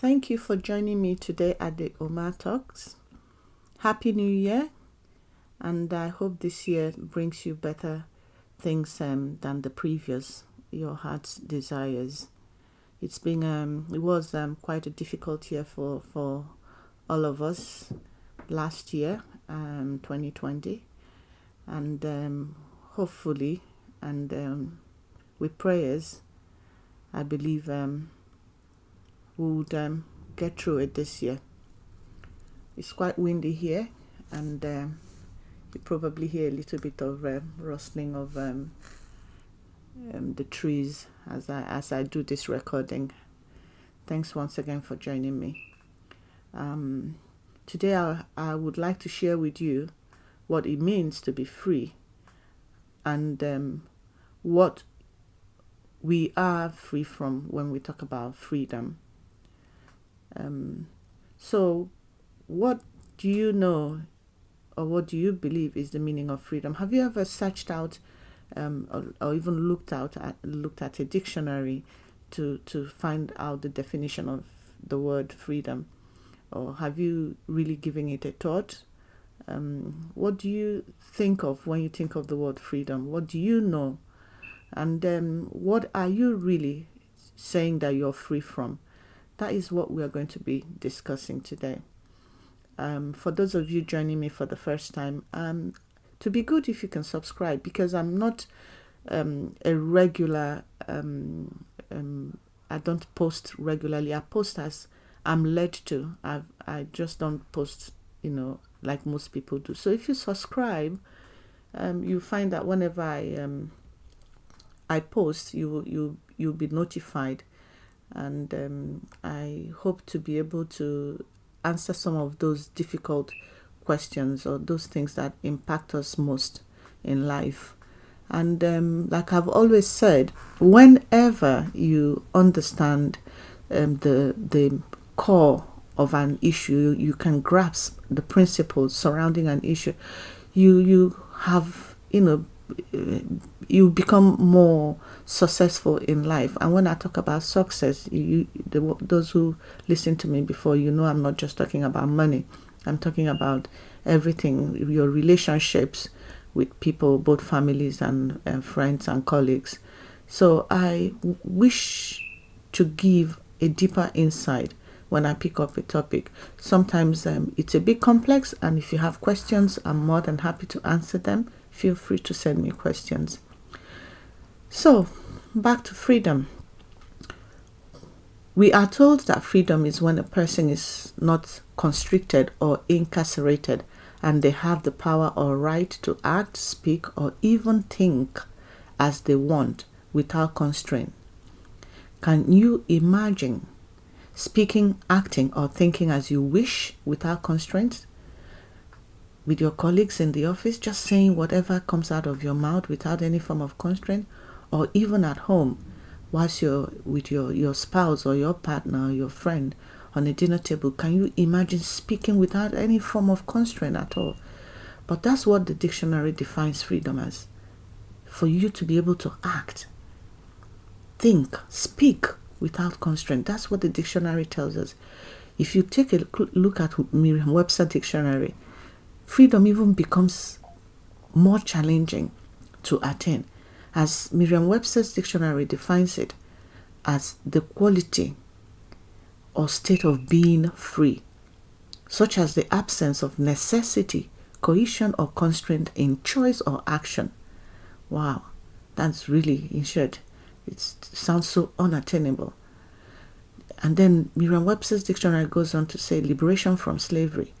Thank you for joining me today at the Omar Talks. Happy New Year, and I hope this year brings you better things than the previous, your heart's desires. It was quite a difficult year for all of us last year, 2020, and hopefully, and with prayers, I believe we would get through it this year. It's quite windy here, and you probably hear a little bit of rustling of the trees as I do this recording. Thanks once again for joining me. Today I would like to share with you what it means to be free, and what we are free from when we talk about freedom. So what do you know, or what do you believe is the meaning of freedom? Have you ever searched out or even looked at a dictionary to find out the definition of the word freedom? Or have you really given it a thought? What do you think of when you think of the word freedom? What do you know? And what are you really saying that you're free from? That is what we are going to be discussing today. For those of you joining me for the first time, to be good if you can subscribe, because I'm not a regular, I don't post regularly. I post as I'm led to. I just don't post, like most people do. So if you subscribe, you find that whenever I post, you'll be notified, and I hope to be able to answer some of those difficult questions or those things that impact us most in life. And like I've always said, whenever you understand the core of an issue, you can grasp the principles surrounding an issue, you have, you become more successful in life. And when I talk about success, those who listen to me before, I'm not just talking about money. I'm talking about everything, your relationships with people, both families and friends and colleagues. So I wish to give a deeper insight when I pick up a topic. Sometimes it's a bit complex, and if you have questions, I'm more than happy to answer them. Feel free to send me questions. So, back to freedom. We are told that freedom is when a person is not constricted or incarcerated, and they have the power or right to act, speak, or even think as they want without constraint. Can you imagine speaking, acting, or thinking as you wish without constraints? With your colleagues in the office, just saying whatever comes out of your mouth without any form of constraint, or even at home, whilst you're with your spouse or your partner or your friend on a dinner table. Can you imagine speaking without any form of constraint at all? But that's what the dictionary defines freedom as. For you to be able to act, think, speak without constraint. That's what the dictionary tells us. If you take a look at Merriam-Webster dictionary, freedom even becomes more challenging to attain, as Merriam-Webster's dictionary defines it as the quality or state of being free, such as the absence of necessity, coercion, or constraint in choice or action. Wow, that's really, in short, it sounds so unattainable. And then Merriam-Webster's dictionary goes on to say liberation from slavery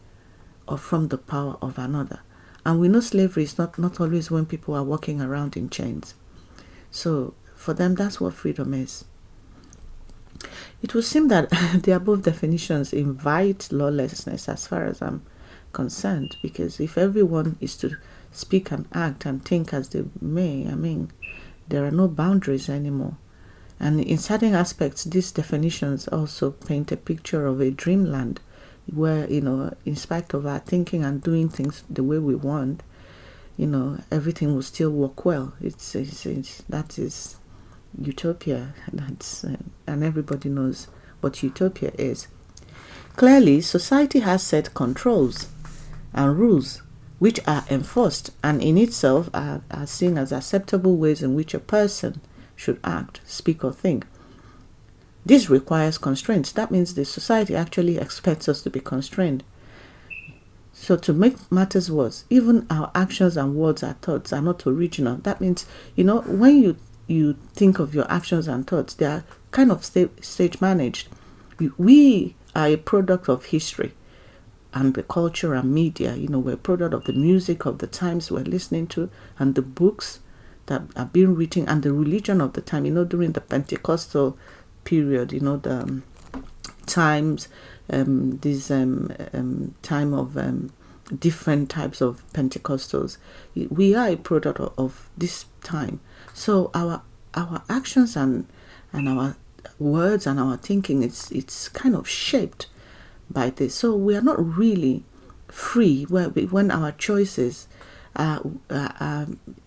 or from the power of another. And we know slavery is not always when people are walking around in chains. So for them, that's what freedom is. It would seem that the above definitions invite lawlessness as far as I'm concerned, because if everyone is to speak and act and think as they may, there are no boundaries anymore. And in certain aspects, these definitions also paint a picture of a dreamland where, in spite of our thinking and doing things the way we want, everything will still work well. That is utopia. And everybody knows but utopia is. Clearly, society has set controls and rules which are enforced and in itself are seen as acceptable ways in which a person should act, speak, or think. This requires constraints. That means the society actually expects us to be constrained. So to make matters worse, even our actions and words and thoughts are not original. That means, when you think of your actions and thoughts, they are kind of stage managed. We are a product of history and the culture and media. We're a product of the music of the times we're listening to and the books that are being written and the religion of the time. During the Pentecostal period, the times, this time of different types of Pentecostals. We are a product of this time. So our actions and our words and our thinking, it's kind of shaped by this. So we are not really free when our choices are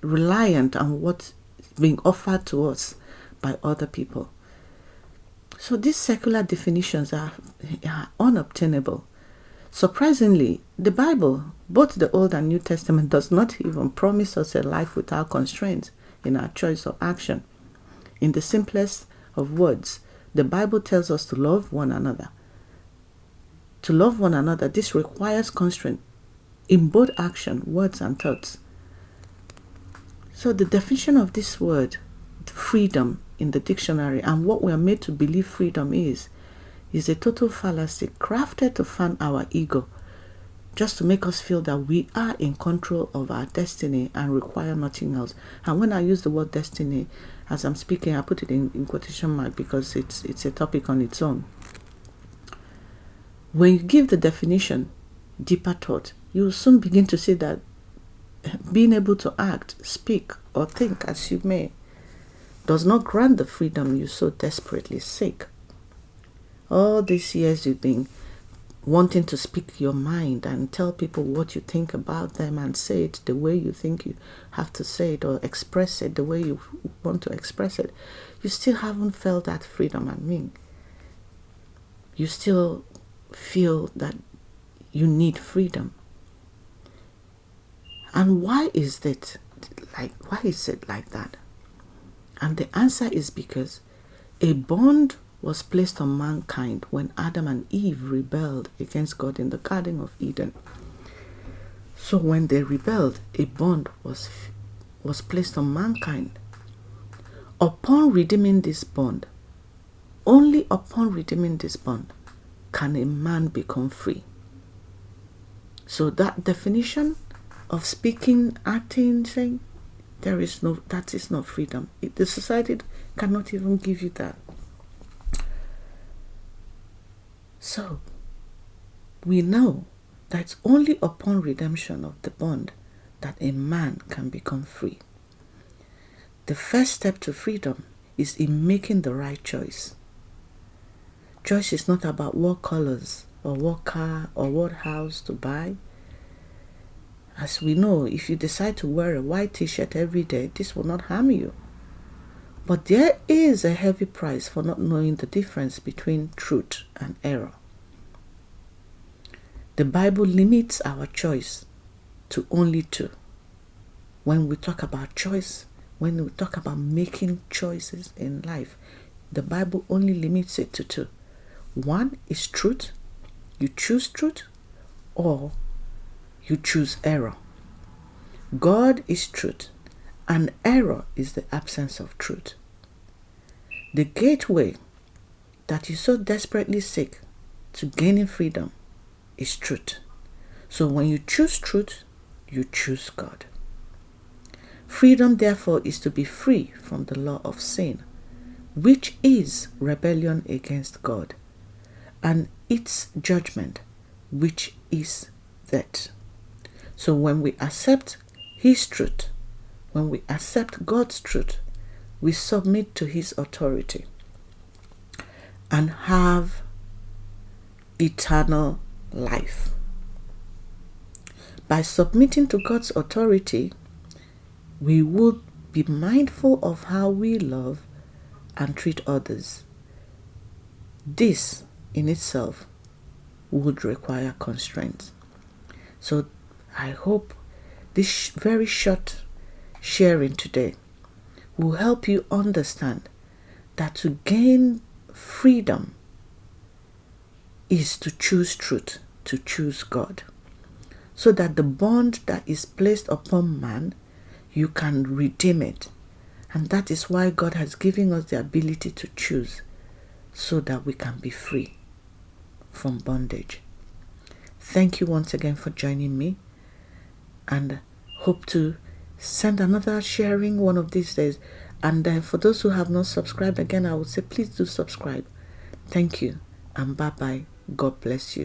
reliant on what's being offered to us by other people. So these secular definitions are unobtainable. Surprisingly, the Bible, both the Old and New Testament, does not even promise us a life without constraints in our choice of action. In the simplest of words, the Bible tells us to love one another. To love one another, this requires constraint in both action, words, and thoughts. So the definition of this word, freedom, in the dictionary, and what we are made to believe freedom is a total fallacy crafted to fan our ego, just to make us feel that we are in control of our destiny and require nothing else. And when I use the word destiny, as I'm speaking, I put it in quotation mark because it's a topic on its own. When you give the definition deeper thought, you will soon begin to see that being able to act, speak, or think as you may does not grant the freedom you so desperately seek. All these years you've been wanting to speak your mind and tell people what you think about them and say it the way you think you have to say it, or express it the way you want to express it. You still haven't felt that freedom. You still feel that you need freedom. And why is it like that? And the answer is because a bond was placed on mankind when Adam and Eve rebelled against God in the Garden of Eden. So when they rebelled, a bond was placed on mankind. Upon redeeming this bond, only upon redeeming this bond, can a man become free. So that definition of speaking, acting, saying, that is not freedom. The society cannot even give you that. So, we know that it's only upon redemption of the bond that a man can become free. The first step to freedom is in making the right choice. Choice is not about what colors or what car or what house to buy. As we know, if you decide to wear a white t-shirt every day, this will not harm you. But there is a heavy price for not knowing the difference between truth and error. The Bible limits our choice to only two. When we talk about choice, when we talk about making choices in life, the Bible only limits it to two. One is truth. You choose truth, or you choose error. God is truth, and error is the absence of truth. The gateway that you so desperately seek to gaining freedom is truth. So when you choose truth, you choose God. Freedom, therefore, is to be free from the law of sin, which is rebellion against God, and its judgment, which is death. So when we accept His truth, when we accept God's truth, we submit to His authority and have eternal life. By submitting to God's authority, we would be mindful of how we love and treat others. This in itself would require constraints. So I hope this very short sharing today will help you understand that to gain freedom is to choose truth, to choose God, so that the bond that is placed upon man, you can redeem it. And that is why God has given us the ability to choose, so that we can be free from bondage. Thank you once again for joining me, and hope to send another sharing one of these days. And for those who have not subscribed, again, I would say please do subscribe. Thank you, and bye-bye. God bless you.